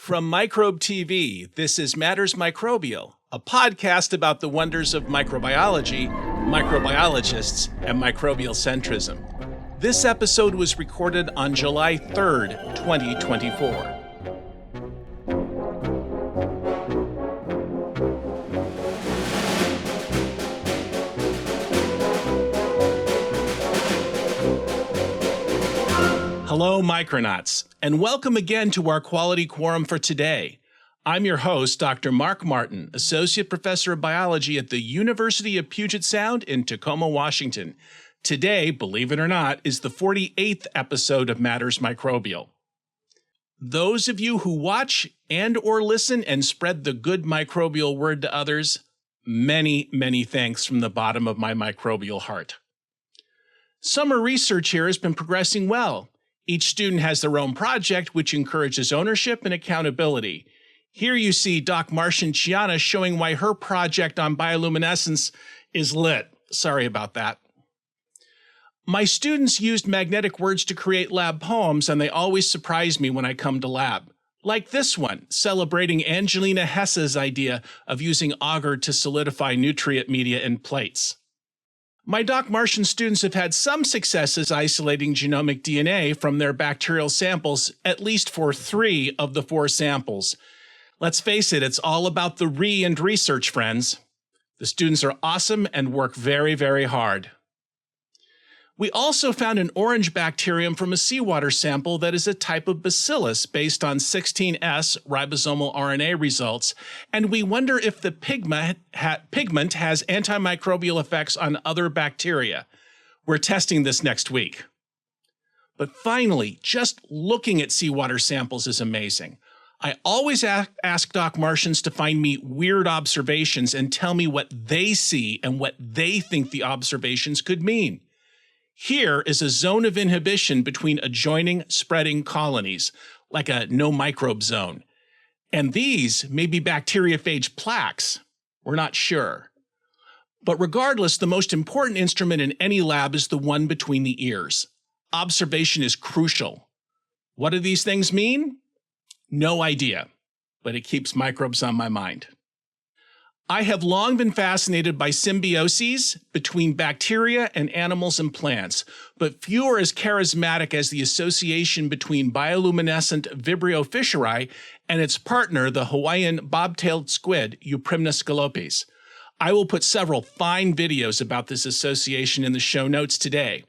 From Microbe TV, this is Matters Microbial, a podcast about the wonders of microbiology, microbiologists, and microbial centrism. This episode was recorded on July 3rd, 2024. Hello, Micronauts, and welcome again to our Quality Quorum for today. I'm your host, Dr. Mark Martin, Associate Professor of Biology at the University of Puget Sound in Tacoma, Washington. Today, believe it or not, is the 48th episode of Matters Microbial. Those of you who watch and or listen and spread the good microbial word to others, many, many thanks from the bottom of my microbial heart. Summer research here has been progressing well. Each student has their own project, which encourages ownership and accountability. Here you see Doc Martian Chiana showing why her project on bioluminescence is lit. Sorry about that. My students used magnetic words to create lab poems, and they always surprise me when I come to lab. Like this one, celebrating Angelina Hesse's idea of using agar to solidify nutrient media in plates. My Doc Martian students have had some successes isolating genomic DNA from their bacterial samples, at least for 3 of the 4 samples. Let's face it, it's all about the and research, friends. The students are awesome and work very, very hard. We also found an orange bacterium from a seawater sample that is a type of bacillus based on 16S ribosomal RNA results, and we wonder if the pigment has antimicrobial effects on other bacteria. We're testing this next week. But finally, just looking at seawater samples is amazing. I always ask Doc Martians to find me weird observations and tell me what they see and what they think the observations could mean. Here is a zone of inhibition between adjoining spreading colonies, like a no microbe zone. And these may be bacteriophage plaques. We're not sure. But regardless, the most important instrument in any lab is the one between the ears. Observation is crucial. What do these things mean? No idea, but it keeps microbes on my mind. I have long been fascinated by symbioses between bacteria and animals and plants, but few are as charismatic as the association between bioluminescent Vibrio fischeri and its partner, the Hawaiian Bobtail squid, Euprymna scolopes. I will put several fine videos about this association in the show notes today.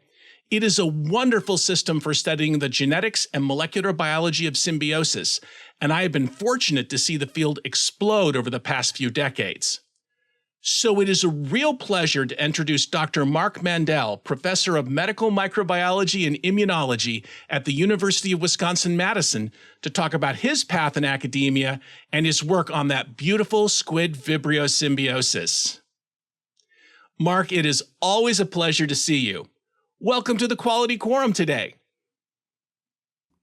It is a wonderful system for studying the genetics and molecular biology of symbiosis, and I have been fortunate to see the field explode over the past few decades. So it is a real pleasure to introduce Dr. Mark Mandel, Professor of Medical Microbiology and Immunology at the University of Wisconsin-Madison, to talk about his path in academia and his work on that beautiful squid Vibrio symbiosis. Mark, it is always a pleasure to see you. Welcome to the Quality Quorum today.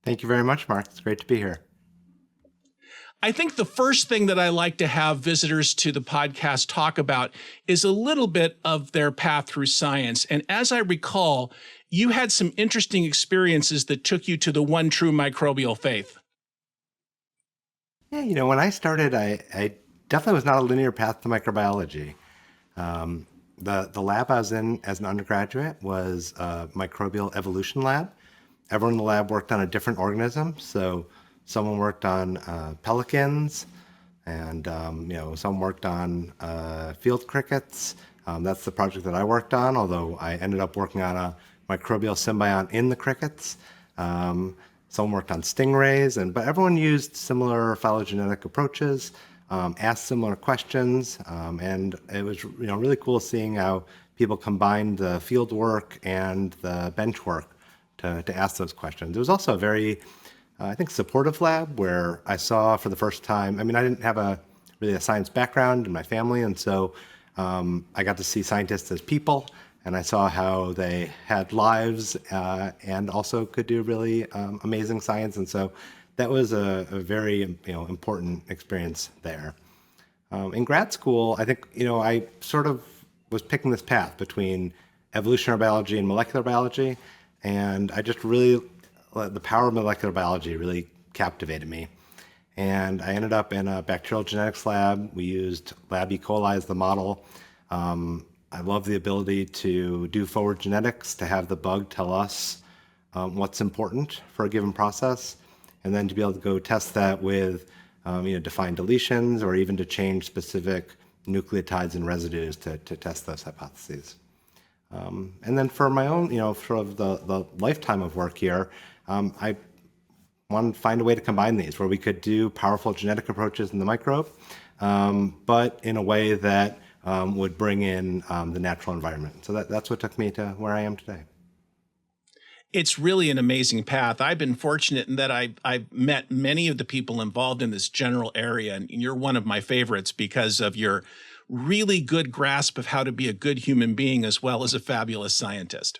Thank you very much, Mark. It's great to be here. I think the first thing that I like to have visitors to the podcast talk about is a little bit of their path through science. And as I recall, you had some interesting experiences that took you to the one true microbial faith. Yeah, when I started, I definitely was not a linear path to microbiology. The lab I was in as an undergraduate was a microbial evolution lab. Everyone in the lab worked on a different organism. So someone worked on pelicans, and some worked on field crickets. That's the project that I worked on, although I ended up working on a microbial symbiont in the crickets. Someone worked on stingrays, but everyone used similar phylogenetic approaches. Asked similar questions, and it was really cool seeing how people combined the field work and the bench work to ask those questions. It was also a very, I think, supportive lab where I saw for the first time, I didn't have a science background in my family, and so I got to see scientists as people, and I saw how they had lives and also could do really amazing science, and so that was a very important experience there. In grad school, I think I sort of was picking this path between evolutionary biology and molecular biology, and I just really the power of molecular biology really captivated me. And I ended up in a bacterial genetics lab. We used lab E. coli as the model. I love the ability to do forward genetics, to have the bug tell us what's important for a given process, and then to be able to go test that with defined deletions, or even to change specific nucleotides and residues to test those hypotheses. And then for my own, sort of the lifetime of work here, I wanted to find a way to combine these where we could do powerful genetic approaches in the microbe, but in a way that would bring in the natural environment. So that's what took me to where I am today. It's really an amazing path. I've been fortunate in that I've met many of the people involved in this general area, and you're one of my favorites because of your really good grasp of how to be a good human being as well as a fabulous scientist.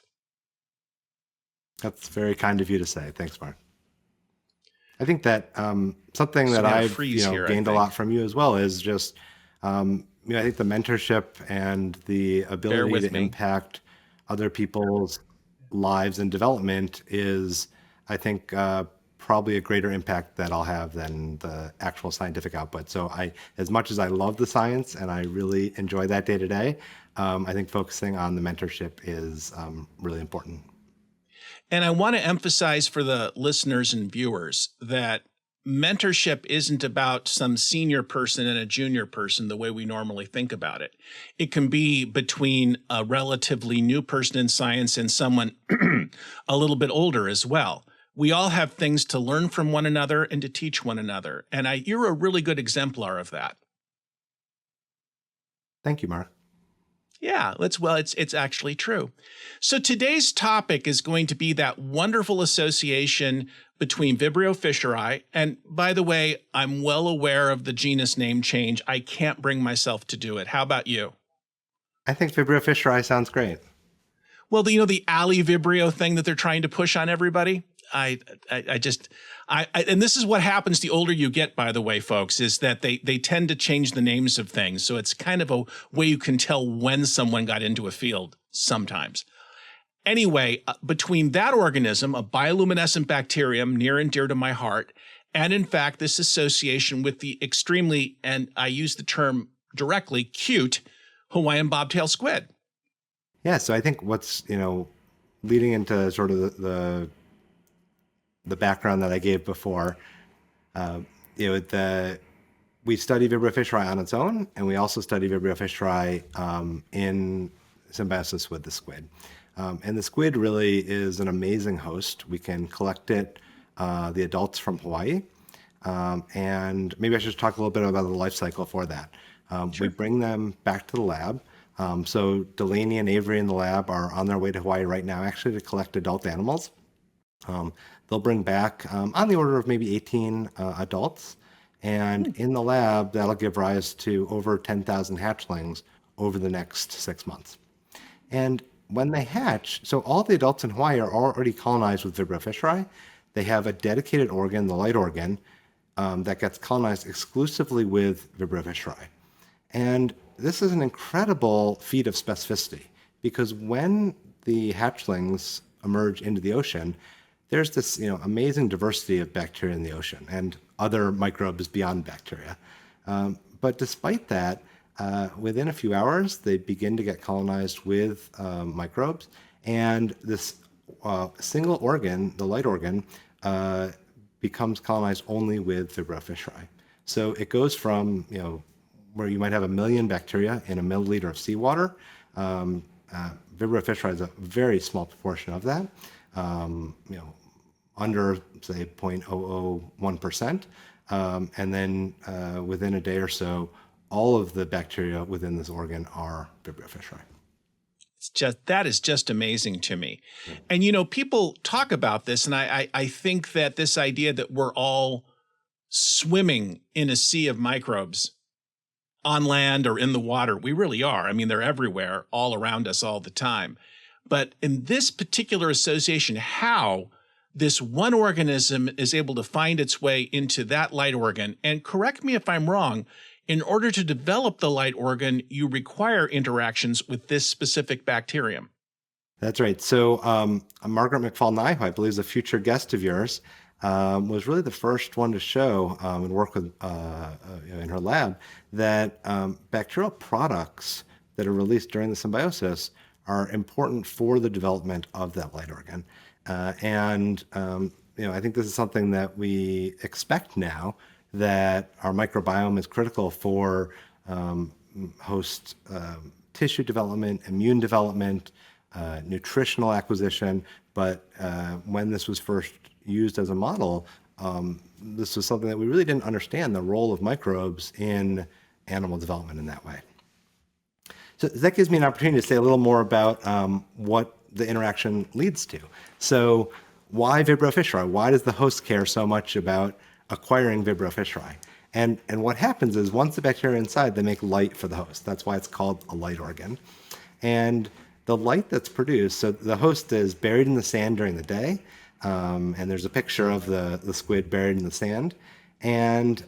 That's very kind of you to say. Thanks, Mark. I think that something that I've gained a lot from you as well is just, I think the mentorship and the ability to impact other people's lives and development is, I think, probably a greater impact that I'll have than the actual scientific output. So as much as I love the science and I really enjoy that day to day, I think focusing on the mentorship is really important. And I want to emphasize for the listeners and viewers that mentorship isn't about some senior person and a junior person the way we normally think about it. It can be between a relatively new person in science and someone a little bit older as well. We all have things to learn from one another and to teach one another. And you're a really good exemplar of that. Thank you, Mark. Yeah, it's actually true. So today's topic is going to be that wonderful association between Vibrio fischeri. And by the way, I'm well aware of the genus name change. I can't bring myself to do it. How about you? I think Vibrio fischeri sounds great. Well, the alley Vibrio thing that they're trying to push on everybody. And this is what happens the older you get, by the way, folks, is that they tend to change the names of things. So it's kind of a way you can tell when someone got into a field sometimes. Anyway, between that organism, a bioluminescent bacterium near and dear to my heart, and in fact, this association with the extremely, and I use the term directly, cute Hawaiian Bobtail squid. Yeah, so I think what's, leading into sort of the background that I gave before, we study Vibrio fischeri on its own, and we also study Vibrio fischeri in symbiosis with the squid. And the squid really is an amazing host. We can collect it, the adults from Hawaii, and maybe I should talk a little bit about the life cycle for that. Sure. We bring them back to the lab. So Delaney and Avery in the lab are on their way to Hawaii right now, actually, to collect adult animals. They'll bring back on the order of maybe 18 adults. And in the lab, that'll give rise to over 10,000 hatchlings over the next 6 months. And when they hatch, so all the adults in Hawaii are already colonized with Vibrio fischeri. They have a dedicated organ, the light organ, that gets colonized exclusively with Vibrio fischeri. And this is an incredible feat of specificity, because when the hatchlings emerge into the ocean, there's this amazing diversity of bacteria in the ocean and other microbes beyond bacteria. But despite that, within a few hours, they begin to get colonized with microbes. And this single organ, the light organ, becomes colonized only with Vibrio fischeri. So it goes from, where you might have 1 million bacteria in a milliliter of seawater. Vibrio fischeri is a very small proportion of that. Under, say, 0.001%. And then within a day or so, all of the bacteria within this organ are Vibrio fischeri. That is just amazing to me. And, people talk about this, and I think that this idea that we're all swimming in a sea of microbes on land or in the water, we really are. I mean, they're everywhere, all around us all the time. But in this particular association, how this one organism is able to find its way into that light organ, and correct me if I'm wrong, in order to develop the light organ, you require interactions with this specific bacterium. That's right. So Margaret McFall-Nye, who I believe is a future guest of yours, was really the first one to show and work with in her lab that bacterial products that are released during the symbiosis are important for the development of that light organ. I think this is something that we expect now, that our microbiome is critical for host tissue development, immune development, nutritional acquisition. But when this was first used as a model, this was something that we really didn't understand, the role of microbes in animal development in that way. So that gives me an opportunity to say a little more about what the interaction leads to. So why Vibrio fischeri? Why does the host care so much about acquiring Vibrio fischeri? And what happens is, once the bacteria are inside, they make light for the host. That's why it's called a light organ. And the light that's produced, so the host is buried in the sand during the day, and there's a picture of the squid buried in the sand. And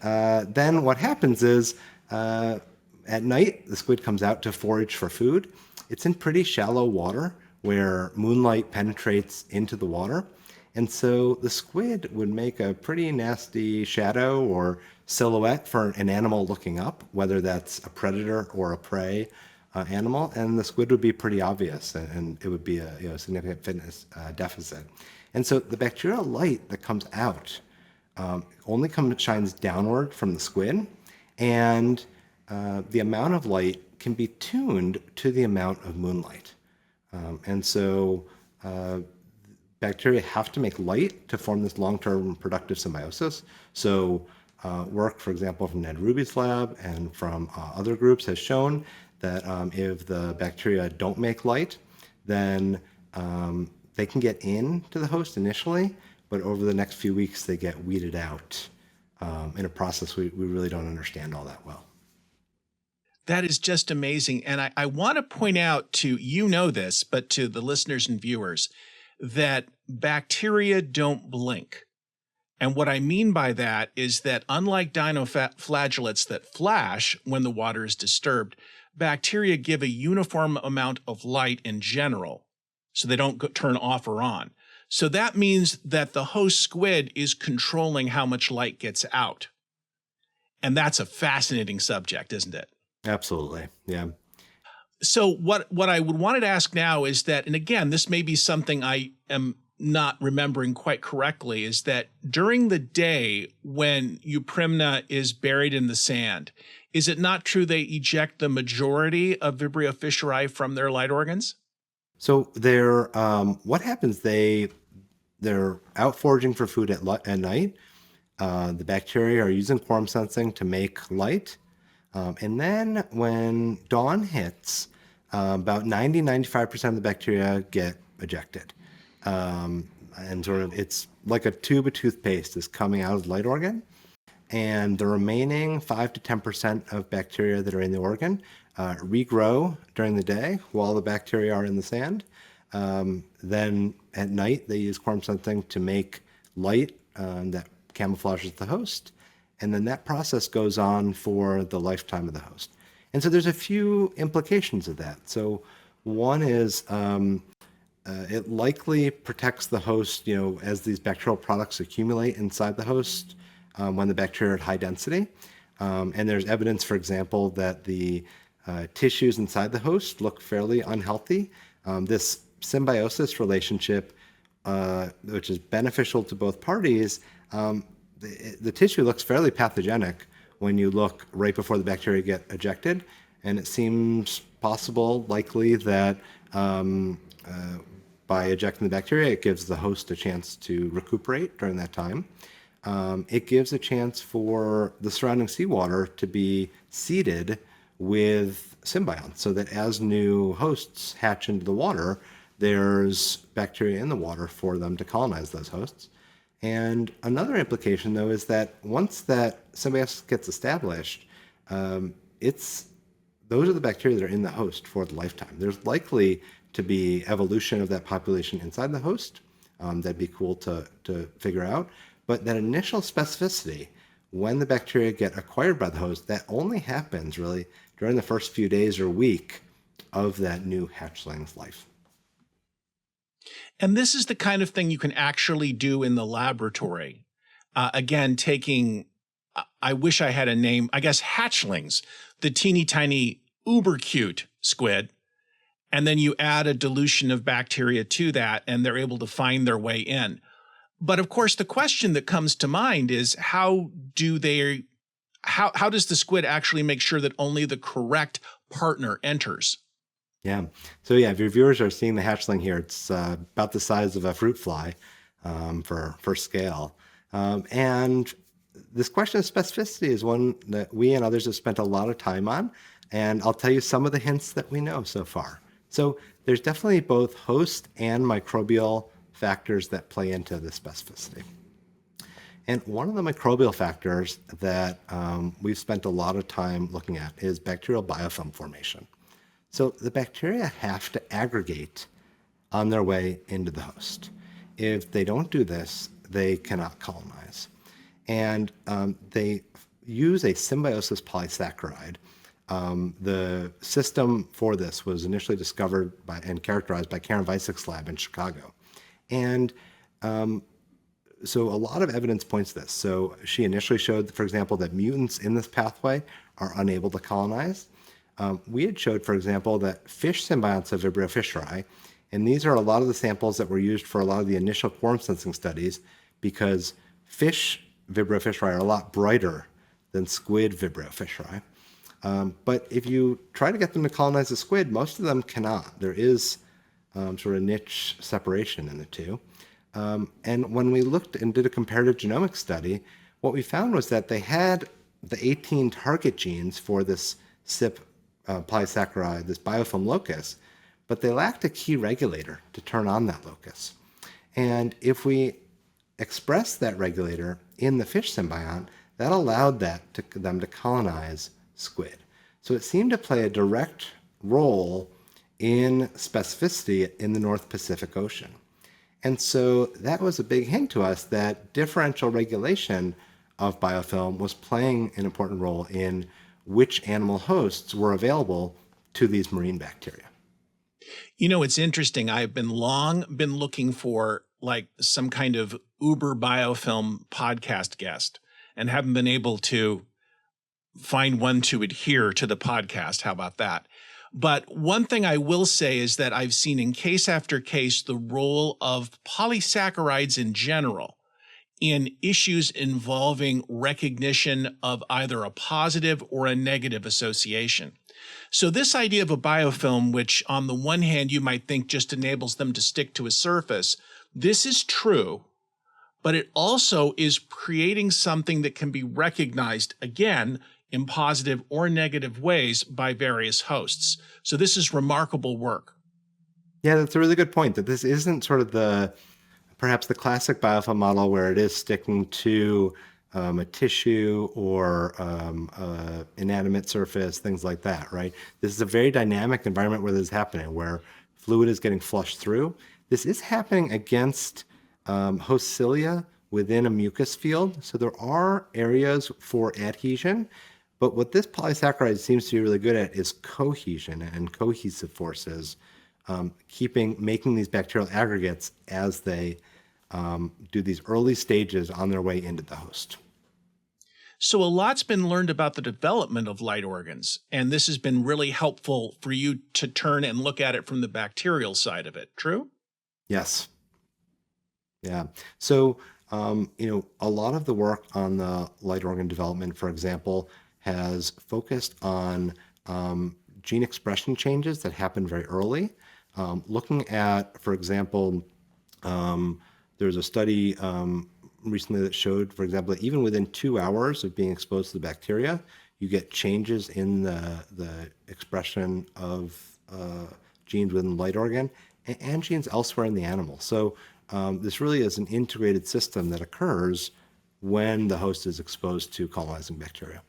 then what happens is, at night, the squid comes out to forage for food. It's in pretty shallow water where moonlight penetrates into the water. And so the squid would make a pretty nasty shadow or silhouette for an animal looking up, whether that's a predator or a prey animal, and the squid would be pretty obvious, and it would be a significant fitness deficit. And so the bacterial light that comes out only shines downward from the squid, and the amount of light can be tuned to the amount of moonlight. And so bacteria have to make light to form this long-term productive symbiosis. So work, for example, from Ned Ruby's lab and from other groups has shown that if the bacteria don't make light, then they can get into the host initially, but over the next few weeks, they get weeded out in a process we really don't understand all that well. That is just amazing. And I want to point out to, this, but to the listeners and viewers, that bacteria don't blink. And what I mean by that is that, unlike dinoflagellates that flash when the water is disturbed, bacteria give a uniform amount of light in general, so they don't turn off or on. So that means that the host squid is controlling how much light gets out. And that's a fascinating subject, isn't it? Absolutely, yeah. So what I would wanted to ask now is that, and again, this may be something I am not remembering quite correctly, is that during the day when Euprymna is buried in the sand, is it not true they eject the majority of Vibrio fischeri from their light organs? So what happens, they're out foraging for food at night. The bacteria are using quorum sensing to make light. And then when dawn hits, about 95% of the bacteria get ejected. And it's like a tube of toothpaste is coming out of the light organ. And the remaining 5 to 10% of bacteria that are in the organ regrow during the day while the bacteria are in the sand. Then at night, they use quorum sensing to make light that camouflages the host. And then that process goes on for the lifetime of the host. And so there's a few implications of that. So one is it likely protects the host, as these bacterial products accumulate inside the host when the bacteria are at high density. And there's evidence, for example, that the tissues inside the host look fairly unhealthy. This symbiosis relationship, which is beneficial to both parties, the tissue looks fairly pathogenic when you look right before the bacteria get ejected. And it seems possible, likely, that by ejecting the bacteria, it gives the host a chance to recuperate during that time. It gives a chance for the surrounding seawater to be seeded with symbionts, so that as new hosts hatch into the water, there's bacteria in the water for them to colonize those hosts. And another implication, though, is that once that symbiosis gets established, those are the bacteria that are in the host for the lifetime. There's likely to be evolution of that population inside the host. That'd be cool to figure out. But that initial specificity, when the bacteria get acquired by the host, that only happens really during the first few days or week of that new hatchling's life. And this is the kind of thing you can actually do in the laboratory. Again, taking, I wish I had a name, I guess hatchlings, the teeny tiny uber cute squid, and then you add a dilution of bacteria to that, and they're able to find their way in. But of course, the question that comes to mind is how does the squid actually make sure that only the correct partner enters? Yeah. So yeah, if your viewers are seeing the hatchling here, it's about the size of a fruit fly for scale. And this question of specificity is one that we and others have spent a lot of time on. And I'll tell you some of the hints that we know so far. So there's definitely both host and microbial factors that play into the specificity. And one of the microbial factors that we've spent a lot of time looking at is bacterial biofilm formation. So the bacteria have to aggregate on their way into the host. If they don't do this, they cannot colonize. And they use a symbiosis polysaccharide. The system for this was initially discovered and characterized by Karen Weissig's lab in Chicago. And so a lot of evidence points to this. So she initially showed, for example, that mutants in this pathway are unable to colonize. We had showed, for example, that fish symbionts of Vibrio fischeri, and these are a lot of the samples that were used for a lot of the initial quorum sensing studies, because fish Vibrio fischeri are a lot brighter than squid Vibrio fischeri. But if you try to get them to colonize the squid, most of them cannot. There is sort of niche separation in the two. And when we looked and did a comparative genomics study, what we found was that they had the 18 target genes for this CYP polysaccharide, this biofilm locus, but they lacked a key regulator to turn on that locus. And if we express that regulator in the fish symbiont, that allowed them to colonize squid. So it seemed to play a direct role in specificity in the North Pacific Ocean. And so that was a big hint to us that differential regulation of biofilm was playing an important role in which animal hosts were available to these marine bacteria. You know, it's interesting. I've long been looking for like some kind of uber biofilm podcast guest and haven't been able to find one to adhere to the podcast. How about that? But one thing I will say is that I've seen in case after case the role of polysaccharides in general in issues involving recognition of either a positive or a negative association. So this idea of a biofilm, which on the one hand you might think just enables them to stick to a surface, this is true, but it also is creating something that can be recognized, again, in positive or negative ways by various hosts. So this is remarkable work. Yeah, that's a really good point, that this isn't sort of perhaps the classic biofilm model where it is sticking to a tissue or inanimate surface, things like that, right? This is a very dynamic environment where this is happening, where fluid is getting flushed through. This is happening against host cilia within a mucus field. So there are areas for adhesion, but what this polysaccharide seems to be really good at is cohesion and cohesive forces, making these bacterial aggregates as they do these early stages on their way into the host. So a lot's been learned about the development of light organs, and this has been really helpful for you to turn and look at it from the bacterial side of it. True? Yes. Yeah. So, a lot of the work on the light organ development, for example, has focused on gene expression changes that happen very early. Looking at, for example, there's a study recently that showed, for example, that even within 2 hours of being exposed to the bacteria, you get changes in the expression of genes within the light organ and genes elsewhere in the animal. So this really is an integrated system that occurs when the host is exposed to colonizing bacteria.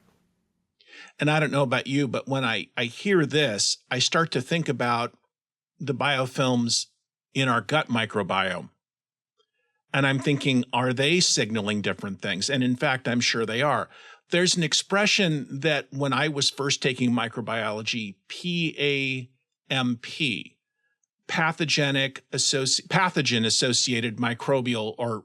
And I don't know about you, but when I hear this, I start to think about the biofilms in our gut microbiome. And I'm thinking, are they signaling different things? And in fact, I'm sure they are. There's an expression that when I was first taking microbiology, PAMP, pathogen-associated microbial or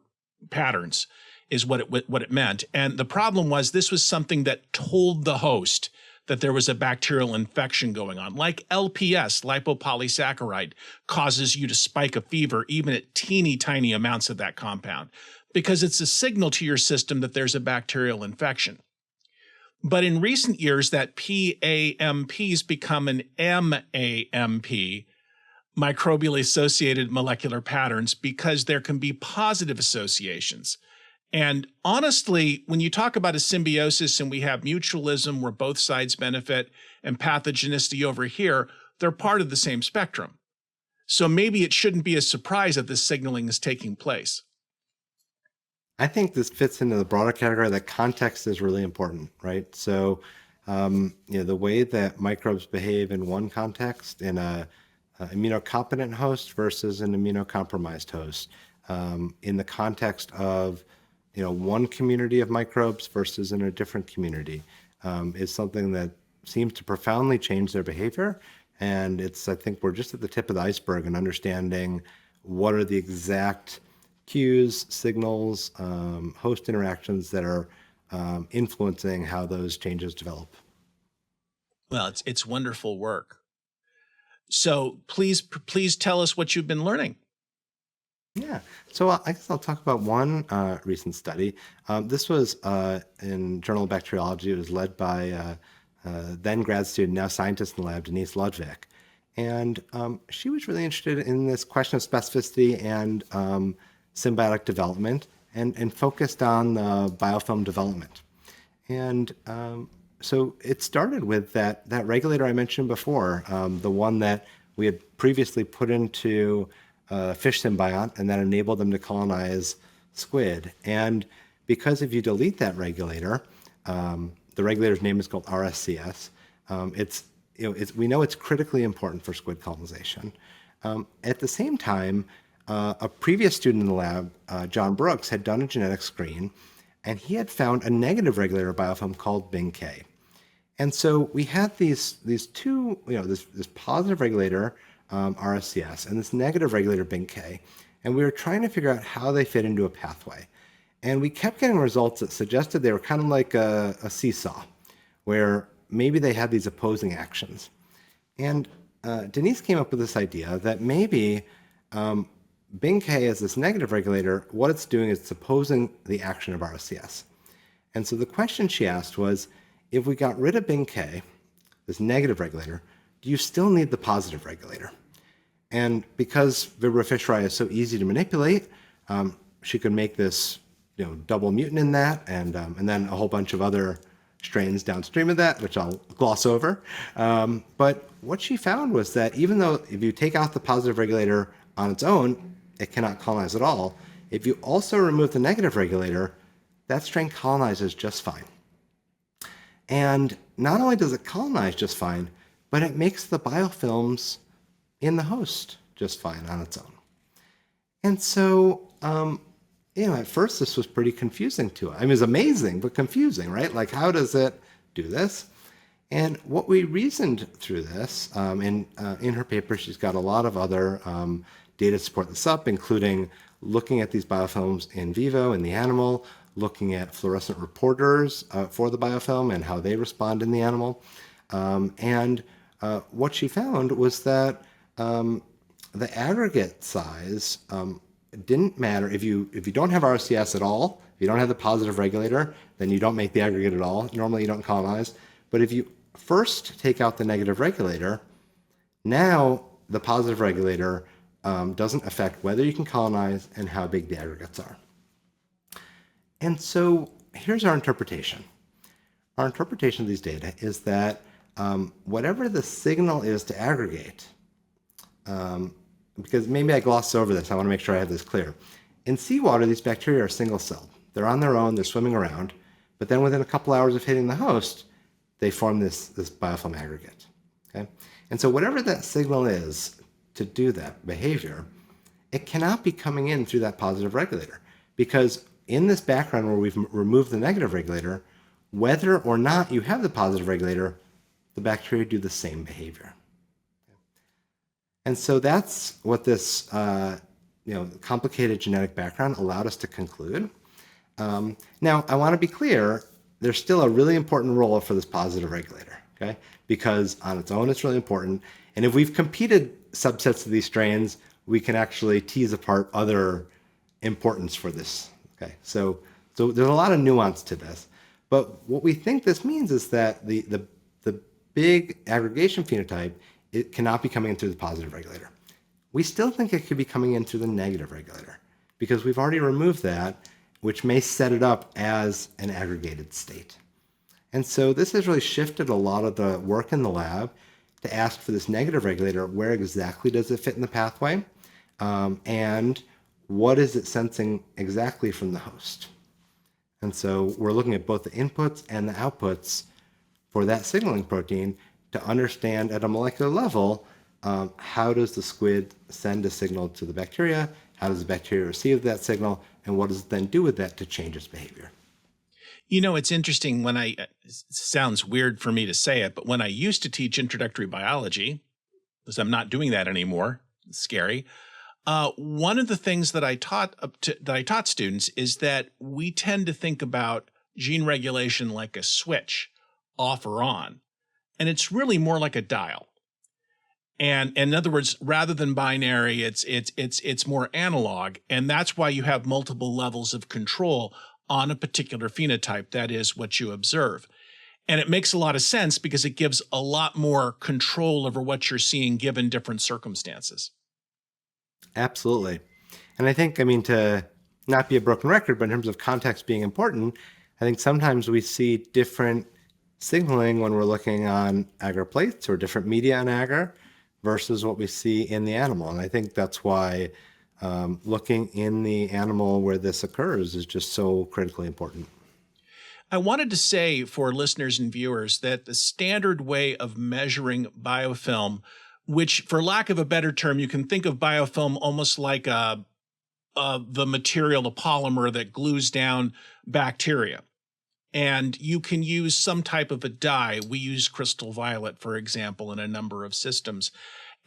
patterns is what it meant. And the problem was this was something that told the host that there was a bacterial infection going on. Like LPS, lipopolysaccharide, causes you to spike a fever even at teeny tiny amounts of that compound because it's a signal to your system that there's a bacterial infection. But in recent years, that PAMP's become an MAMP, microbially associated molecular patterns, because there can be positive associations. And honestly, when you talk about a symbiosis and we have mutualism where both sides benefit and pathogenicity over here, they're part of the same spectrum. So maybe it shouldn't be a surprise that this signaling is taking place. I think this fits into the broader category that context is really important, right? So, the way that microbes behave in one context, in a immunocompetent host versus an immunocompromised host, in the context of one community of microbes versus in a different community, is something that seems to profoundly change their behavior. And I think we're just at the tip of the iceberg in understanding what are the exact cues, signals, host interactions that are influencing how those changes develop. Well, it's wonderful work. So please tell us what you've been learning. Yeah, so I guess I'll talk about one recent study. This was in Journal of Bacteriology. It was led by then grad student, now scientist in the lab, Denise Ludwig. And she was really interested in this question of specificity and symbiotic development and focused on the biofilm development. And so it started with that regulator I mentioned before, the one that we had previously put into fish symbiont and that enabled them to colonize squid. And because if you delete that regulator, the regulator's name is called RSCS. We know it's critically important for squid colonization. At the same time, a previous student in the lab, John Brooks, had done a genetic screen, and he had found a negative regulator biofilm called BINK. And so we had these two, this positive regulator, RSCS, and this negative regulator BINK, and we were trying to figure out how they fit into a pathway. And we kept getting results that suggested they were kind of like a seesaw, where maybe they had these opposing actions. And Denise came up with this idea that maybe BINK as this negative regulator, what it's doing is it's opposing the action of RSCS. And so the question she asked was, if we got rid of BINK, this negative regulator, do you still need the positive regulator? And because Vibrio fischeri is so easy to manipulate, she could make this double mutant in that, and then a whole bunch of other strains downstream of that, which I'll gloss over. But what she found was that even though if you take out the positive regulator on its own, it cannot colonize at all. If you also remove the negative regulator, that strain colonizes just fine. And not only does it colonize just fine, but it makes the biofilms in the host just fine on its own. And so, at first this was pretty confusing to us. I mean, it was amazing, but confusing, right? Like, how does it do this? And what we reasoned through this, in her paper, she's got a lot of other data to support this up, including looking at these biofilms in vivo in the animal, looking at fluorescent reporters for the biofilm and how they respond in the animal. And what she found was that the aggregate size didn't matter. If you don't have RCS at all, if you don't have the positive regulator, then you don't make the aggregate at all. Normally you don't colonize. But if you first take out the negative regulator, now the positive regulator doesn't affect whether you can colonize and how big the aggregates are. And so here's our interpretation. Our interpretation of these data is that whatever the signal is to aggregate, because maybe I glossed over this, I want to make sure I have this clear. In seawater, these bacteria are single-celled. They're on their own, they're swimming around, but then within a couple hours of hitting the host, they form this biofilm aggregate. Okay? And so whatever that signal is to do that behavior, it cannot be coming in through that positive regulator, because in this background where we've removed the negative regulator, whether or not you have the positive regulator, the bacteria do the same behavior. And so that's what this complicated genetic background allowed us to conclude. Now, I want to be clear, there's still a really important role for this positive regulator, okay? Because on its own, it's really important. And if we've competed subsets of these strains, we can actually tease apart other importance for this, okay? So there's a lot of nuance to this. But what we think this means is that the big aggregation phenotype, it cannot be coming in through the positive regulator. We still think it could be coming in through the negative regulator because we've already removed that, which may set it up as an aggregated state. And so this has really shifted a lot of the work in the lab to ask for this negative regulator, where exactly does it fit in the pathway? And what is it sensing exactly from the host? And so we're looking at both the inputs and the outputs for that signaling protein to understand at a molecular level, how does the squid send a signal to the bacteria? How does the bacteria receive that signal? And what does it then do with that to change its behavior? It's interesting it sounds weird for me to say it, but when I used to teach introductory biology, because I'm not doing that anymore, it's scary. One of the things that I taught students is that we tend to think about gene regulation like a switch, off or on, and it's really more like a dial. And in other words, rather than binary, it's more analog, and that's why you have multiple levels of control on a particular phenotype. That is what you observe. And it makes a lot of sense because it gives a lot more control over what you're seeing given different circumstances. Absolutely. And I think, to not be a broken record, but in terms of context being important, I think sometimes we see different signaling when we're looking on agar plates or different media on agar versus what we see in the animal. And I think that's why looking in the animal where this occurs is just so critically important. I wanted to say for listeners and viewers that the standard way of measuring biofilm, which for lack of a better term, you can think of biofilm almost like the material, the polymer that glues down bacteria. And you can use some type of a dye. We use crystal violet, for example, in a number of systems.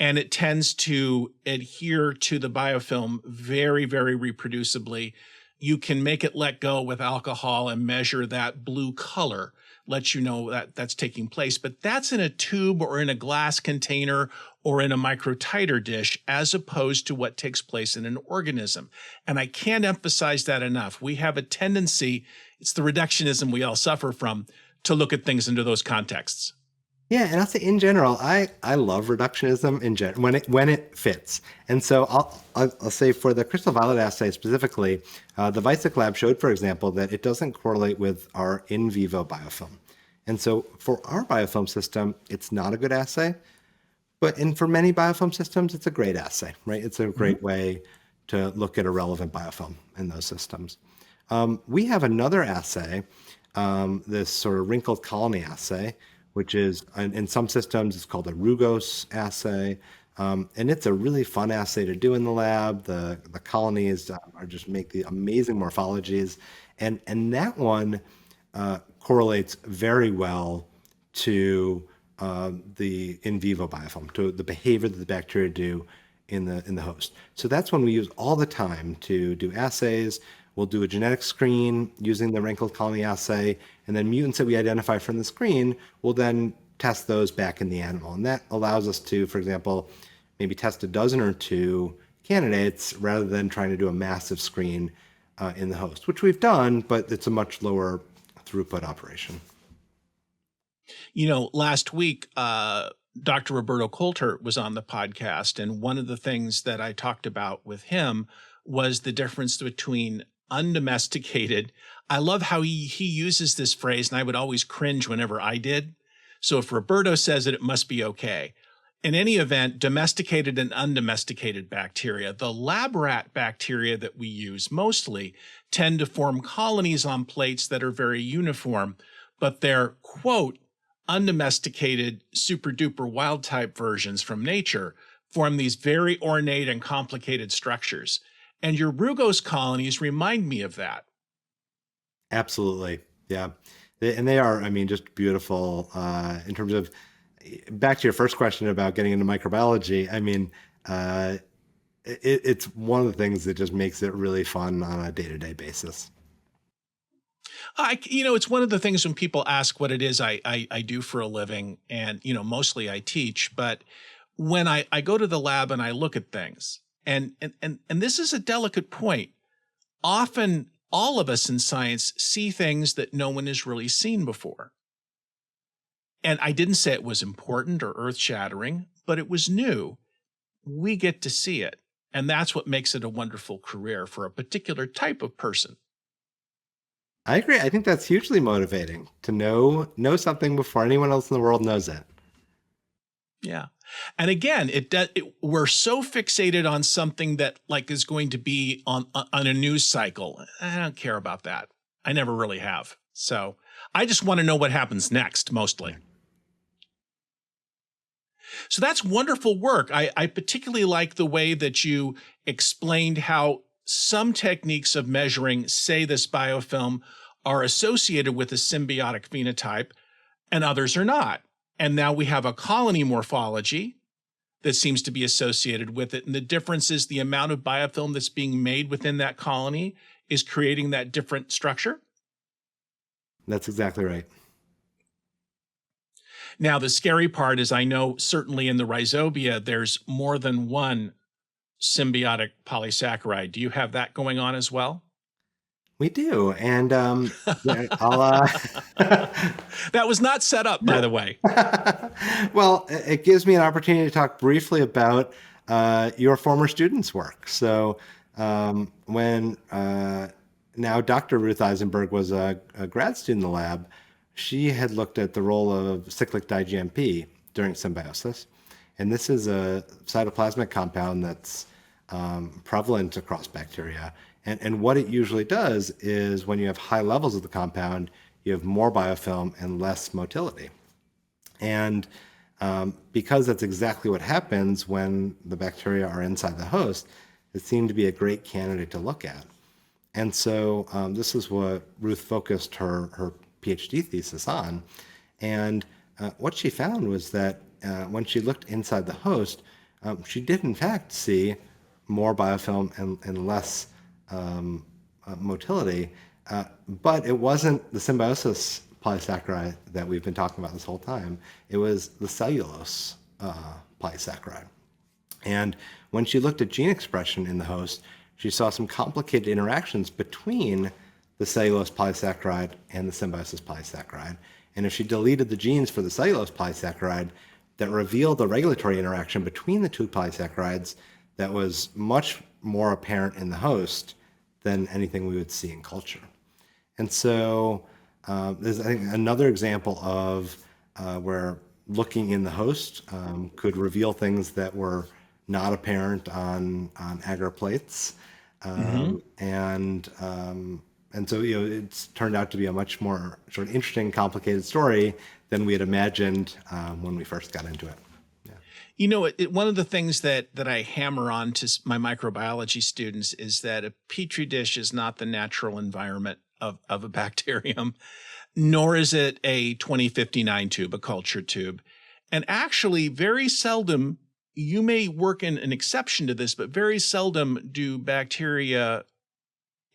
And it tends to adhere to the biofilm very, very reproducibly. You can make it let go with alcohol and measure that blue color, let you know that that's taking place. But that's in a tube or in a glass container or in a microtiter dish, as opposed to what takes place in an organism. And I can't emphasize that enough. We have a tendency, it's the reductionism we all suffer from, to look at things into those contexts. Yeah, and I'll say in general, I love reductionism in general when it fits. And so I'll say for the crystal violet assay specifically, the Visak lab showed, for example, that it doesn't correlate with our in vivo biofilm. And so for our biofilm system, it's not a good assay, but for many biofilm systems, it's a great assay, right? It's a great way to look at a relevant biofilm in those systems. We have another assay, this sort of wrinkled colony assay, which is in some systems, it's called a rugose assay. And it's a really fun assay to do in the lab. The colonies are just make the amazing morphologies. And that one correlates very well to the in vivo biofilm, to the behavior that the bacteria do in the host. So that's one we use all the time to do assays. We'll do a genetic screen using the wrinkled colony assay, and then mutants that we identify from the screen, we'll then test those back in the animal. And that allows us to, for example, maybe test a dozen or two candidates rather than trying to do a massive screen in the host, which we've done, but it's a much lower throughput operation. Last week, Dr. Roberto Coulter was on the podcast, and one of the things that I talked about with him was the difference between undomesticated. I love how he uses this phrase, and I would always cringe whenever I did. So if Roberto says it, it must be okay. In any event, domesticated and undomesticated bacteria, the lab rat bacteria that we use mostly tend to form colonies on plates that are very uniform, but they're, quote, undomesticated super duper wild type versions from nature form these very ornate and complicated structures. And your rugose colonies remind me of that. Absolutely. Yeah. They are, just beautiful in terms of, back to your first question about getting into microbiology. it's one of the things that just makes it really fun on a day-to-day basis. It's one of the things when people ask what it is I do for a living, and, mostly I teach, but when I go to the lab and I look at things, and this is a delicate point. Often all of us in science see things that no one has really seen before. And I didn't say it was important or earth-shattering, but it was new. We get to see it. And that's what makes it a wonderful career for a particular type of person. I agree. I think that's hugely motivating to know something before anyone else in the world knows it. Yeah. And again, we're so fixated on something that is going to be on a news cycle. I don't care about that. I never really have. So I just want to know what happens next, mostly. So that's wonderful work. I particularly like the way that you explained how some techniques of measuring, say, this biofilm are associated with a symbiotic phenotype and others are not. And now we have a colony morphology that seems to be associated with it. And the difference is the amount of biofilm that's being made within that colony is creating that different structure. That's exactly right. Now, the scary part is I know certainly in the rhizobia, there's more than one symbiotic polysaccharide. Do you have that going on as well? We do. And yeah, That was not set up, by the way. Well, it gives me an opportunity to talk briefly about your former students' work. So when now Dr. Ruth Eisenberg was a grad student in the lab, she had looked at the role of cyclic diGMP during symbiosis. And this is a cytoplasmic compound that's prevalent across bacteria. And what it usually does is when you have high levels of the compound, you have more biofilm and less motility. And because that's exactly what happens when the bacteria are inside the host, it seemed to be a great candidate to look at. And so this is what Ruth focused her PhD thesis on. And what she found was that when she looked inside the host, she did in fact see more biofilm and less motility, but it wasn't the symbiosis polysaccharide that we've been talking about this whole time. It was the cellulose polysaccharide. And when she looked at gene expression in the host, she saw some complicated interactions between the cellulose polysaccharide and the symbiosis polysaccharide. And if she deleted the genes for the cellulose polysaccharide, that revealed a regulatory interaction between the two polysaccharides that was much more apparent in the host than anything we would see in culture. And so there's, I think, another example of where looking in the host could reveal things that were not apparent on agar plates. And so, it's turned out to be a much more sort of interesting, complicated story than we had imagined when we first got into it. One of the things that I hammer on to my microbiology students is that a petri dish is not the natural environment of a bacterium, nor is it a 2059 tube, a culture tube. And actually, very seldom, you may work in an exception to this, but very seldom do bacteria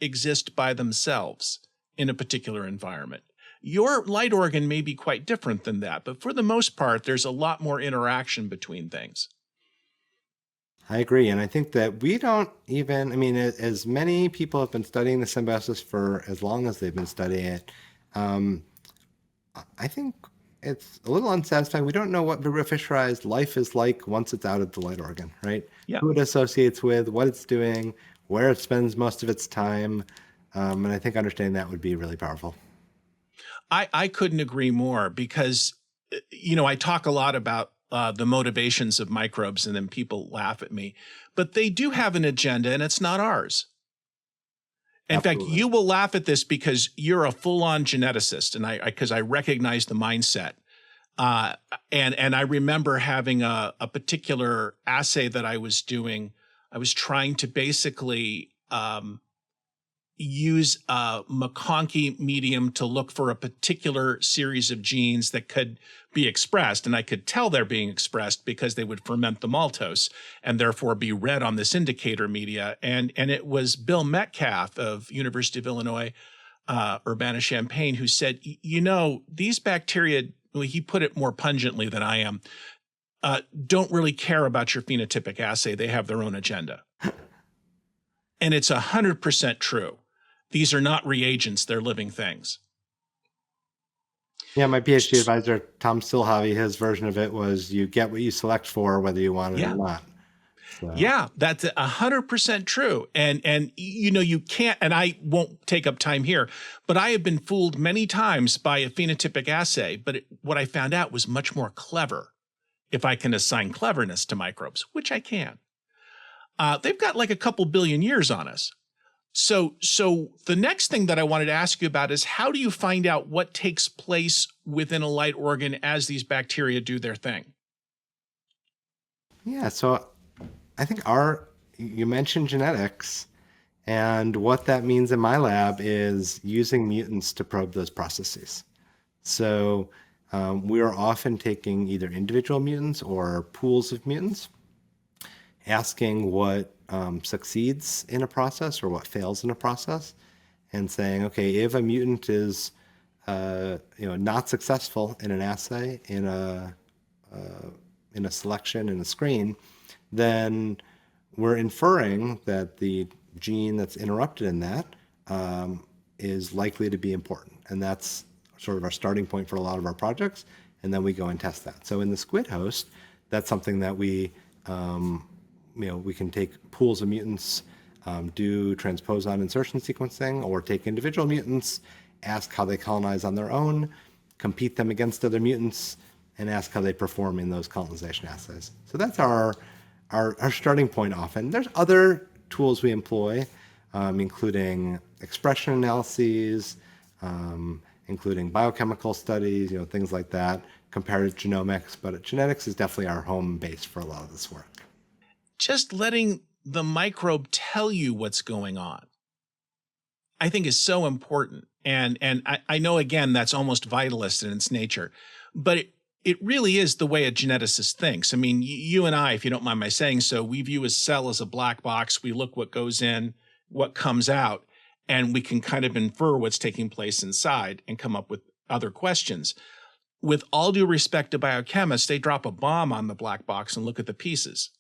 exist by themselves in a particular environment. Your light organ may be quite different than that, but for the most part, there's a lot more interaction between things. I agree. And I think that we don't even, as many people have been studying the symbiosis for as long as they've been studying it, I think it's a little unsatisfying. We don't know what Vibrio fischeri's life is like once it's out of the light organ, right? Yeah. Who it associates with, what it's doing, where it spends most of its time. And I think understanding that would be really powerful. I couldn't agree more because, I talk a lot about the motivations of microbes and then people laugh at me, but they do have an agenda and it's not ours. In Absolutely. fact, you will laugh at this because you're a full-on geneticist, and because I recognize the mindset. And I remember having a particular assay that I was doing. I was trying to basically use a McConkey medium to look for a particular series of genes that could be expressed. And I could tell they're being expressed because they would ferment the maltose and therefore be read on this indicator media. And it was Bill Metcalf of University of Illinois, Urbana-Champaign, who said, these bacteria, well, he put it more pungently than I am, don't really care about your phenotypic assay. They have their own agenda. And it's 100% true. These are not reagents, they're living things. Yeah, my PhD advisor, Tom Stilhavy, his version of it was you get what you select for, whether you want it or not. So. Yeah, that's 100% true. And you can't, and I won't take up time here, but I have been fooled many times by a phenotypic assay, but what I found out was much more clever if I can assign cleverness to microbes, which I can. They've got like a couple billion years on us. So the next thing that I wanted to ask you about is how do you find out what takes place within a light organ as these bacteria do their thing? Yeah, so I think you mentioned genetics, and what that means in my lab is using mutants to probe those processes. So we are often taking either individual mutants or pools of mutants, asking what succeeds in a process or what fails in a process, and saying, okay, if a mutant is not successful in an assay, in a selection, in a screen, then we're inferring that the gene that's interrupted in that is likely to be important. And that's sort of our starting point for a lot of our projects. And then we go and test that. So in the squid host, that's something that we can take pools of mutants, do transposon insertion sequencing, or take individual mutants, ask how they colonize on their own, compete them against other mutants, and ask how they perform in those colonization assays. So that's our starting point often. There's other tools we employ, including expression analyses, including biochemical studies, things like that, comparative genomics, but genetics is definitely our home base for a lot of this work. Just letting the microbe tell you what's going on, I think is so important. And I know, again, that's almost vitalist in its nature, but it really is the way a geneticist thinks. I mean, you and I, if you don't mind my saying so, we view a cell as a black box. We look what goes in, what comes out, and we can kind of infer what's taking place inside and come up with other questions. With all due respect to biochemists, they drop a bomb on the black box and look at the pieces.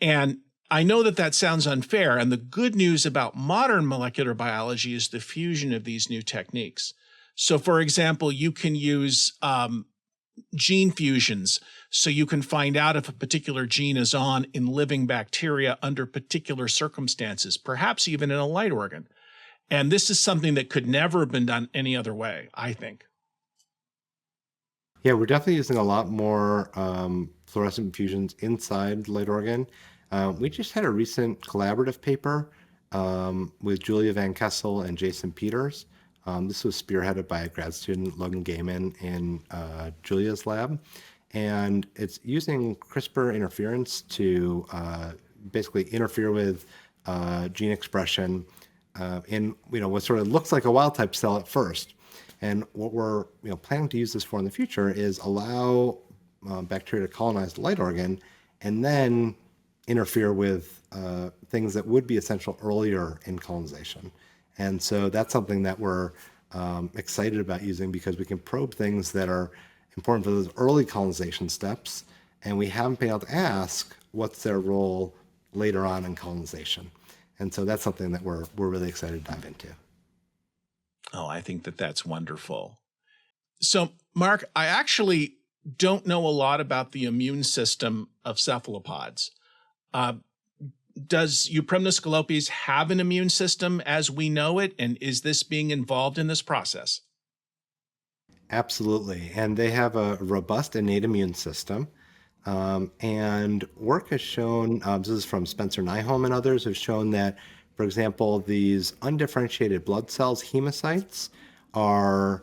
And I know that sounds unfair, and the good news about modern molecular biology is the fusion of these new techniques. So, for example, you can use gene fusions, so you can find out if a particular gene is on in living bacteria under particular circumstances, perhaps even in a light organ. And this is something that could never have been done any other way, I think. Yeah, we're definitely using a lot more fluorescent fusions inside light organ. We just had a recent collaborative paper with Julia Van Kessel and Jason Peters. This was spearheaded by a grad student, Logan Gaiman, in Julia's lab. And it's using CRISPR interference to basically interfere with gene expression in what sort of looks like a wild type cell at first. And what we're planning to use this for in the future is allow bacteria to colonize the light organ and then interfere with things that would be essential earlier in colonization. And so that's something that we're excited about using, because we can probe things that are important for those early colonization steps, and we haven't been able to ask what's their role later on in colonization. And so that's something that we're really excited to dive into. Oh, I think that's wonderful. So, Mark, I actually don't know a lot about the immune system of cephalopods. Does Euprymna scolopes have an immune system as we know it? And is this being involved in this process? Absolutely. And they have a robust innate immune system. And work has shown, this is from Spencer Nyholm and others, have shown that, for example, these undifferentiated blood cells, hemocytes, are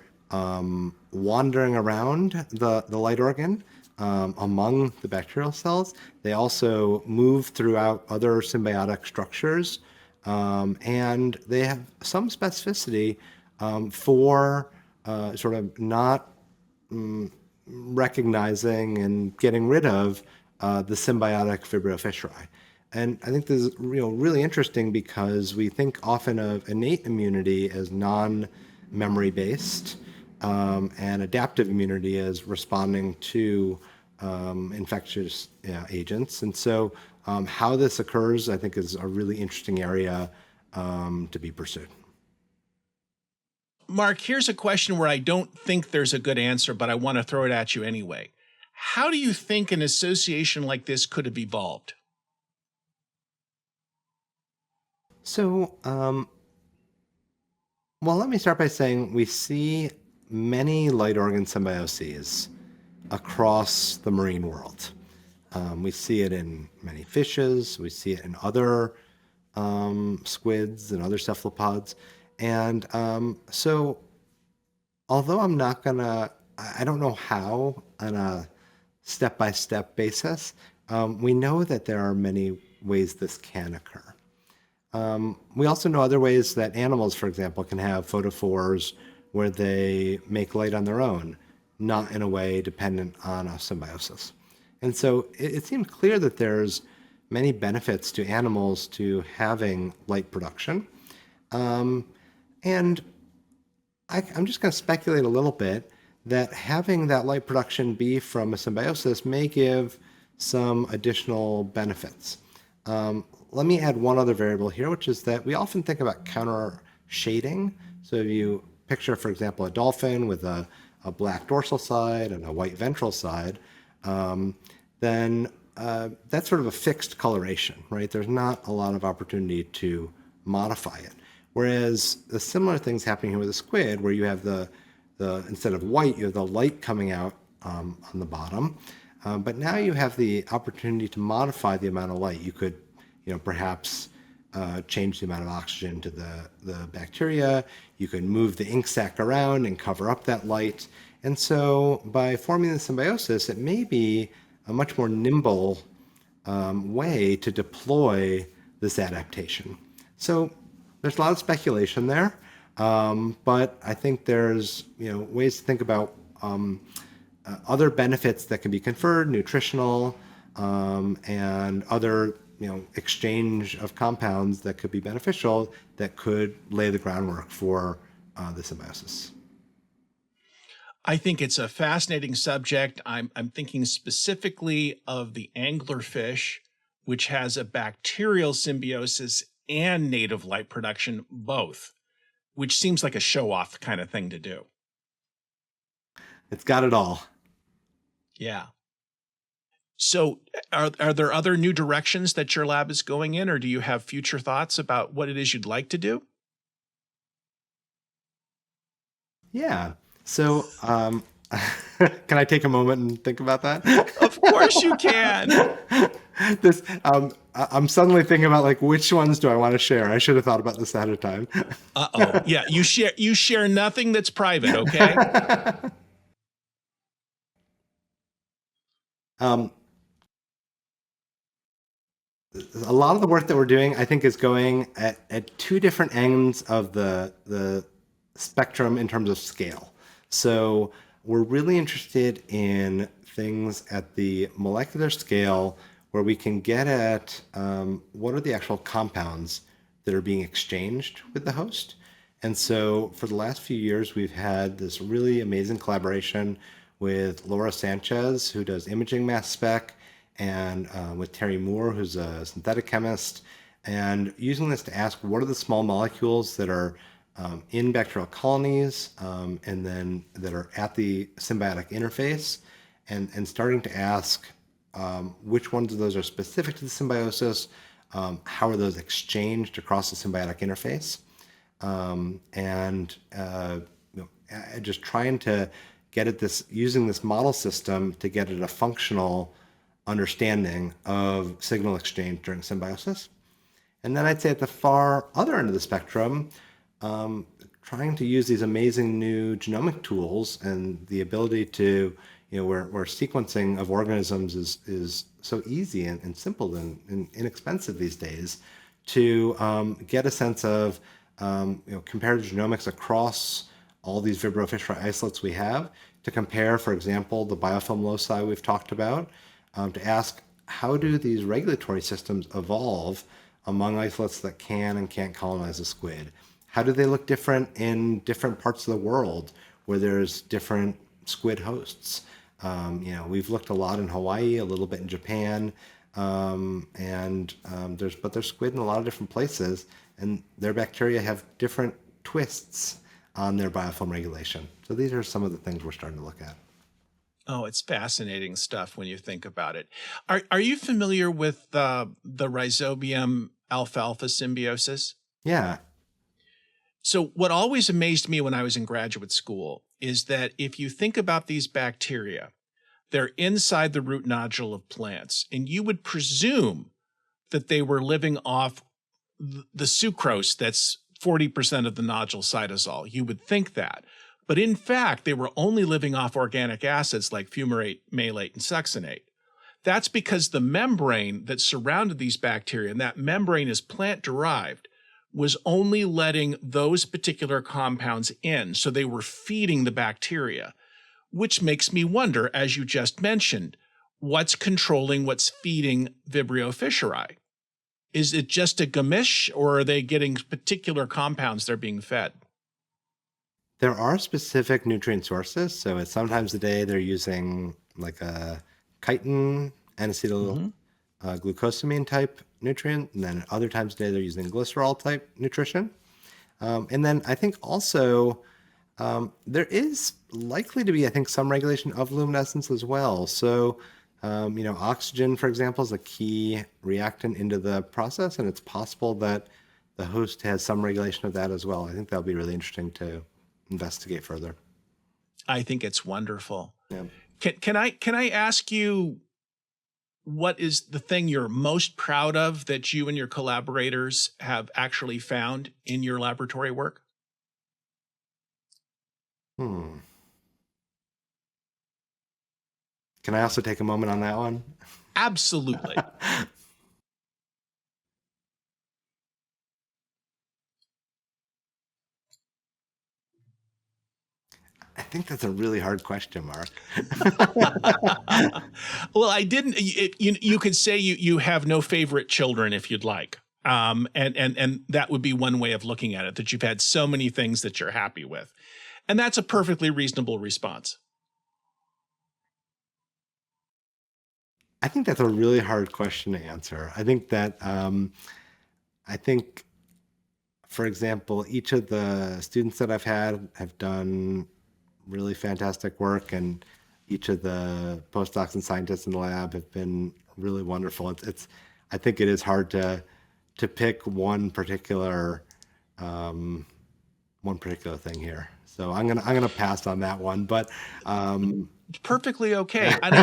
wandering around the light organ among the bacterial cells. They also move throughout other symbiotic structures and they have some specificity for sort of not recognizing and getting rid of the symbiotic Vibrio fischeri. And I think this is really interesting because we think often of innate immunity as non-memory based and adaptive immunity as responding to infectious agents. And so how this occurs, I think, is a really interesting area to be pursued. Mark, here's a question where I don't think there's a good answer, but I want to throw it at you anyway. How do you think an association like this could have evolved? So, well, let me start by saying we see many light organ symbioses across the marine world. We see it in many fishes, we see it in other squids and other cephalopods. And so, although I don't know how on a step-by-step basis, we know that there are many ways this can occur. We also know other ways that animals, for example, can have photophores where they make light on their own, not in a way dependent on a symbiosis. And so it seems clear that there's many benefits to animals to having light production. And I'm just going to speculate a little bit that having that light production be from a symbiosis may give some additional benefits. Let me add one other variable here, which is that we often think about counter shading. So if you picture, for example, a dolphin with a black dorsal side and a white ventral side, then that's sort of a fixed coloration, right? There's not a lot of opportunity to modify it. Whereas the similar things happening here with a squid, where you have the instead of white, you have the light coming out on the bottom. But now you have the opportunity to modify the amount of light. You could, perhaps change the amount of oxygen to the bacteria. You could move the ink sac around and cover up that light. And so by forming the symbiosis, it may be a much more nimble way to deploy this adaptation. So there's a lot of speculation there, but I think there's ways to think about other benefits that can be conferred, nutritional, and other exchange of compounds that could be beneficial that could lay the groundwork for the symbiosis. I think it's a fascinating subject. I'm thinking specifically of the anglerfish, which has a bacterial symbiosis and native light production, both, which seems like a show-off kind of thing to do. It's got it all. Yeah. So are there other new directions that your lab is going in, or do you have future thoughts about what it is you'd like to do? Yeah. So can I take a moment and think about that? Of course you can. I'm suddenly thinking about which ones do I want to share? I should have thought about this ahead of time. Uh-oh. Yeah, you share nothing that's private, okay? A lot of the work that we're doing, I think, is going at two different ends of the spectrum in terms of scale. So we're really interested in things at the molecular scale where we can get at what are the actual compounds that are being exchanged with the host. And so for the last few years, we've had this really amazing collaboration with Laura Sanchez, who does imaging mass spec, and with Terry Moore, who's a synthetic chemist, and using this to ask what are the small molecules that are in bacterial colonies and then that are at the symbiotic interface, and starting to ask which ones of those are specific to the symbiosis, how are those exchanged across the symbiotic interface, and just trying to get at this, using this model system to get at a functional understanding of signal exchange during symbiosis. And then I'd say at the far other end of the spectrum, trying to use these amazing new genomic tools and the ability to, where sequencing of organisms is so easy and simple and inexpensive these days, to get a sense of comparative genomics across all these Vibrio fischeri isolates we have, to compare, for example, the biofilm loci we've talked about, to ask how do these regulatory systems evolve among isolates that can and can't colonize a squid? How do they look different in different parts of the world where there's different squid hosts? We've looked a lot in Hawaii, a little bit in Japan, there's squid in a lot of different places, and their bacteria have different twists on their biofilm regulation. So these are some of the things we're starting to look at. Oh, it's fascinating stuff when you think about it. Are you familiar with the Rhizobium alfalfa symbiosis? Yeah. So what always amazed me when I was in graduate school is that if you think about these bacteria, they're inside the root nodule of plants, and you would presume that they were living off the sucrose that's 40% of the nodule cytosol. You would think that. But in fact, they were only living off organic acids like fumarate, malate, and succinate. That's because the membrane that surrounded these bacteria, and that membrane is plant-derived, was only letting those particular compounds in. So they were feeding the bacteria, which makes me wonder, as you just mentioned, what's controlling what's feeding Vibrio fischeri? Is it just a gamish, or are they getting particular compounds they're being fed? There are specific nutrient sources. So it's sometimes a day they're using like a chitin, N-acetyl glucosamine type nutrient, and then other times a day they're using glycerol type nutrition. And then I think also there is likely to be, I think, some regulation of luminescence as well. So, oxygen, for example, is a key reactant into the process, and it's possible that the host has some regulation of that as well. I think that'll be really interesting to investigate further. I think it's wonderful. Yeah. Can I ask you, what is the thing you're most proud of that you and your collaborators have actually found in your laboratory work? Can I also take a moment on that one? Absolutely. I think that's a really hard question, Mark. Well, I didn't. You could say you have no favorite children if you'd like, and that would be one way of looking at it. That you've had so many things that you're happy with, and that's a perfectly reasonable response. I think that's a really hard question to answer. I think that for example, each of the students that I've had have done really fantastic work, and each of the postdocs and scientists in the lab have been really wonderful. I think it is hard to pick one particular thing here. So I'm gonna pass on that one, but perfectly okay. And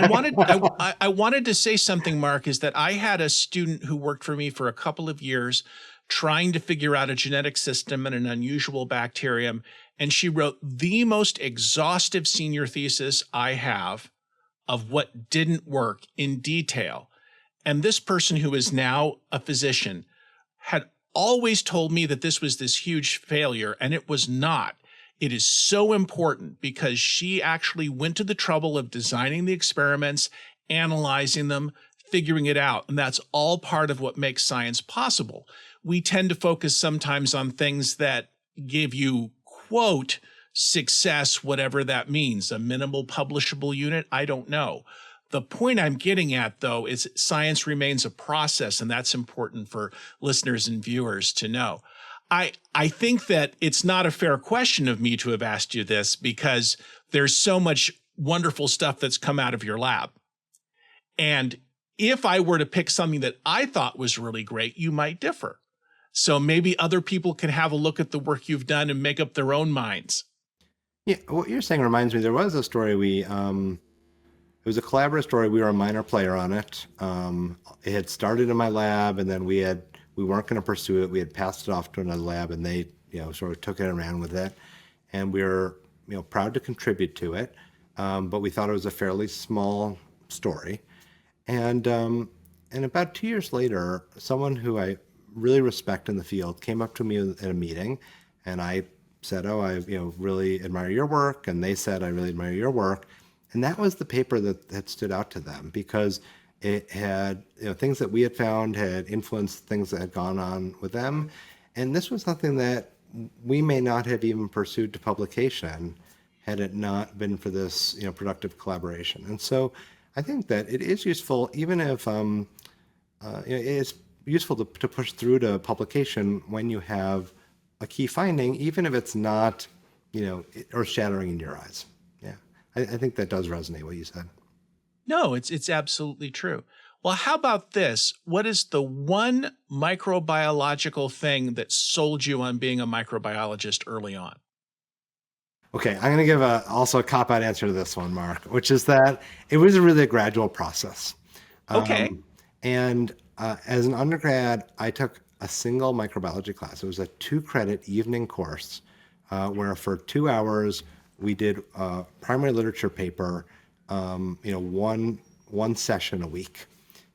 I wanted to say something, Mark, is that I had a student who worked for me for a couple of years trying to figure out a genetic system and an unusual bacterium. And she wrote the most exhaustive senior thesis I have of what didn't work in detail. And this person, who is now a physician, had always told me that this was this huge failure, and it was not. It is so important because she actually went to the trouble of designing the experiments, analyzing them, figuring it out. And that's all part of what makes science possible. We tend to focus sometimes on things that give you, quote, success, whatever that means, a minimal publishable unit. I don't know. The point I'm getting at, though, is science remains a process, and that's important for listeners and viewers to know. I think that it's not a fair question of me to have asked you this, because there's so much wonderful stuff that's come out of your lab. And if I were to pick something that I thought was really great, you might differ. So maybe other people can have a look at the work you've done and make up their own minds. Yeah, what you're saying reminds me, there was a story it was a collaborative story. We were a minor player on it. It had started in my lab, and then we weren't going to pursue it. We had passed it off to another lab, and they, sort of took it and ran with it. And we were, proud to contribute to it. But we thought it was a fairly small story. And about 2 years later, someone who I really respect in the field came up to me at a meeting, and I said, "Oh, I really admire your work," and they said, "I really admire your work," and that was the paper that had stood out to them because it had things that we had found had influenced things that had gone on with them, and this was something that we may not have even pursued to publication had it not been for this productive collaboration. And so I think that it is useful, even if it's useful to push through to publication when you have a key finding, even if it's not earth-shattering in your eyes. Yeah, I think that does resonate what you said. No, it's absolutely true. Well, how about this? What is the one microbiological thing that sold you on being a microbiologist early on? Okay, I'm going to give also a cop-out answer to this one, Mark, which is that it was really a gradual process. Okay. And as an undergrad, I took a single microbiology class. It was a 2-credit evening course where for 2 hours we did a primary literature paper, one session a week.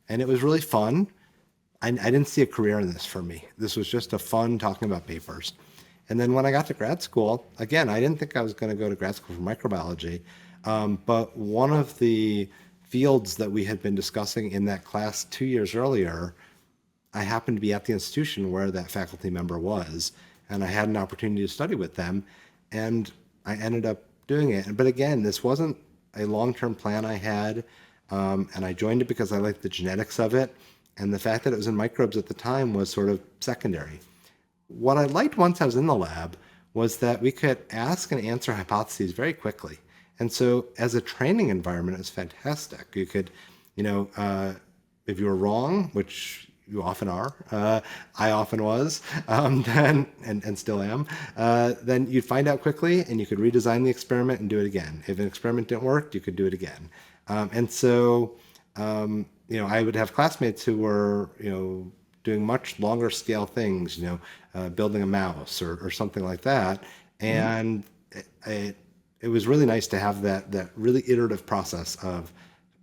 And it was really fun. I didn't see a career in this for me. This was just a fun talking about papers. And then when I got to grad school, again, I didn't think I was going to go to grad school for microbiology, but one of the fields that we had been discussing in that class 2 years earlier, I happened to be at the institution where that faculty member was, and I had an opportunity to study with them, and I ended up doing it. But again, this wasn't a long-term plan I had, and I joined it because I liked the genetics of it, and the fact that it was in microbes at the time was sort of secondary. What I liked once I was in the lab was that we could ask and answer hypotheses very quickly. And so as a training environment, it was fantastic. You could, if you were wrong, which you often are, I often was, then and still am, then you'd find out quickly and you could redesign the experiment and do it again. If an experiment didn't work, you could do it again. And so, I would have classmates who were, doing much longer scale things, building a mouse or something like that. And it was really nice to have that really iterative process of,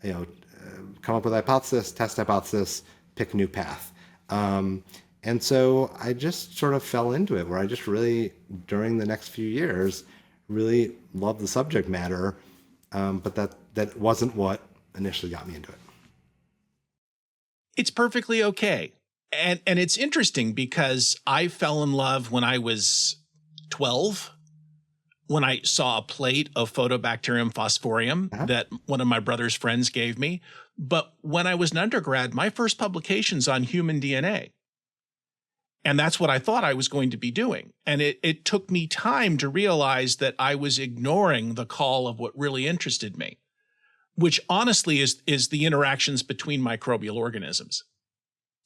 come up with a hypothesis, test hypothesis, pick a new path. And so I just sort of fell into it where I just really, during the next few years, really loved the subject matter. But that wasn't what initially got me into it. It's perfectly okay. And it's interesting because I fell in love when I was 12, when I saw a plate of Photobacterium phosphorium that one of my brother's friends gave me. But when I was an undergrad, my first publication's on human DNA. And that's what I thought I was going to be doing. And it took me time to realize that I was ignoring the call of what really interested me, which honestly is the interactions between microbial organisms.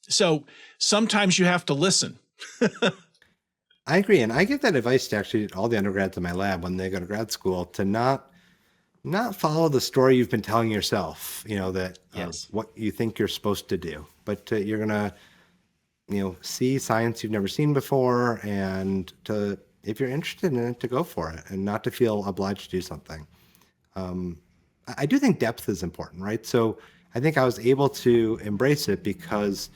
So sometimes you have to listen. I agree. And I give that advice to actually all the undergrads in my lab when they go to grad school to not follow the story you've been telling yourself, that what you think you're supposed to do, but you're going to, see science you've never seen before. And if you're interested in it, to go for it and not to feel obliged to do something. I do think depth is important, right? So I think I was able to embrace it because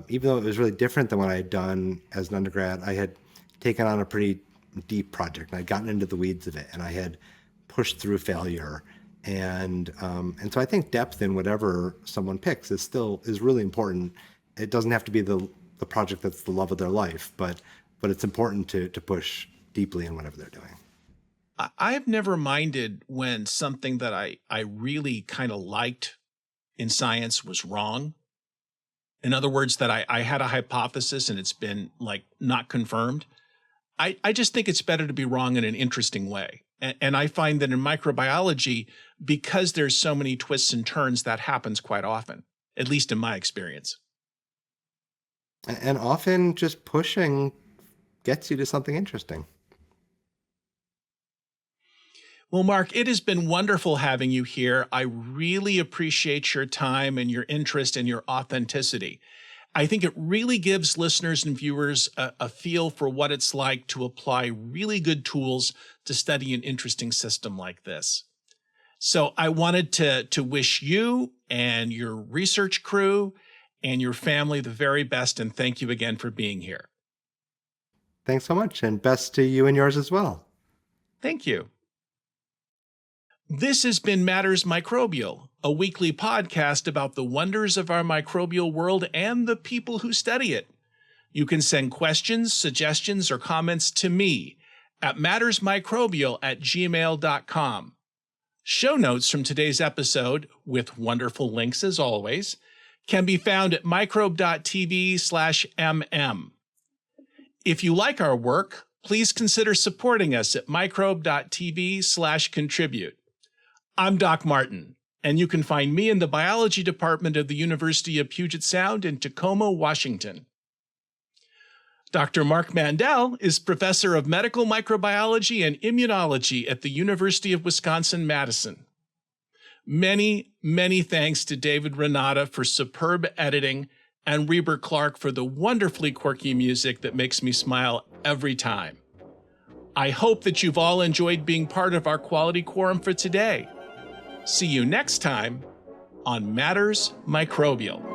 even though it was really different than what I had done as an undergrad, I had taken on a pretty deep project. And I'd gotten into the weeds of it, and I had pushed through failure. And so I think depth in whatever someone picks is really important. It doesn't have to be the project that's the love of their life, but it's important to push deeply in whatever they're doing. I have never minded when something that I really kind of liked in science was wrong. In other words, that I had a hypothesis and it's been not confirmed. I just think it's better to be wrong in an interesting way. And I find that in microbiology, because there's so many twists and turns, that happens quite often, at least in my experience. And often just pushing gets you to something interesting. Well, Mark, it has been wonderful having you here. I really appreciate your time and your interest and your authenticity. I think it really gives listeners and viewers a feel for what it's like to apply really good tools to study an interesting system like this. So I wanted to wish you and your research crew and your family the very best, and thank you again for being here. Thanks so much, and best to you and yours as well. Thank you. This has been Matters Microbial, a weekly podcast about the wonders of our microbial world and the people who study it. You can send questions, suggestions, or comments to me at mattersmicrobial@gmail.com. Show notes from today's episode, with wonderful links as always, can be found at microbe.tv/mm. If you like our work, please consider supporting us at microbe.tv/contribute. I'm Doc Martin, and you can find me in the biology department of the University of Puget Sound in Tacoma, Washington. Dr. Mark Mandel is Professor of Medical Microbiology and Immunology at the University of Wisconsin-Madison. Many, many thanks to David Renata for superb editing and Reber Clark for the wonderfully quirky music that makes me smile every time. I hope that you've all enjoyed being part of our quality quorum for today. See you next time on Matters Microbial.